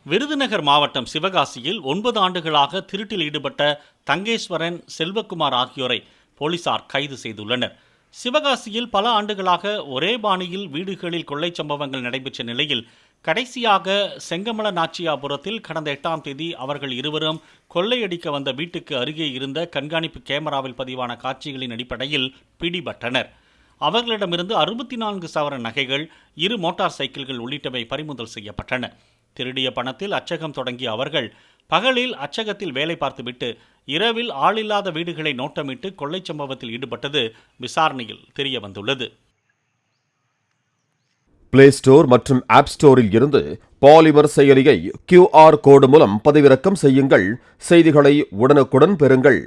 விருதுநகர் மாவட்டம் சிவகாசியில் 9 ஆண்டுகளாக திருட்டில் ஈடுபட்ட தங்கேஸ்வரன், செல்வகுமார் ஆகியோரை போலீசார் கைது செய்துள்ளனர். சிவகாசியில் பல ஆண்டுகளாக ஒரே பாணியில் வீடுகளில் கொள்ளை சம்பவங்கள் நடைபெற்ற நிலையில் கடைசியாக செங்கமல நாச்சியாபுரத்தில் கடந்த 8ஆம் தேதி அவர்கள் இருவரும் கொள்ளையடிக்க வந்த வீட்டுக்கு அருகே இருந்த கண்காணிப்பு கேமராவில் பதிவான காட்சிகளின் அடிப்படையில் பிடிபட்டனர். அவர்களிடமிருந்து 64 சவரன் நகைகள், 2 மோட்டார் சைக்கிள்கள் உள்ளிட்டவை பறிமுதல் செய்யப்பட்டன. திருடிய பணத்தில் அச்சகம் தொடங்கிய அவர்கள் பகலில் அச்சகத்தில் வேலை பார்த்துவிட்டு இரவில் ஆளில்லாத வீடுகளை நோட்டமிட்டு கொள்ளை சம்பவத்தில் ஈடுபட்டது விசாரணையில் தெரிய வந்துள்ளது. பிளே ஸ்டோர் மற்றும் ஆப் ஸ்டோரில் இருந்து பாலிமர் செயலியை QR கோடு மூலம் பதிவிறக்கம் செய்யுங்கள். செய்திகளை உடனுக்குடன் பெறுங்கள்.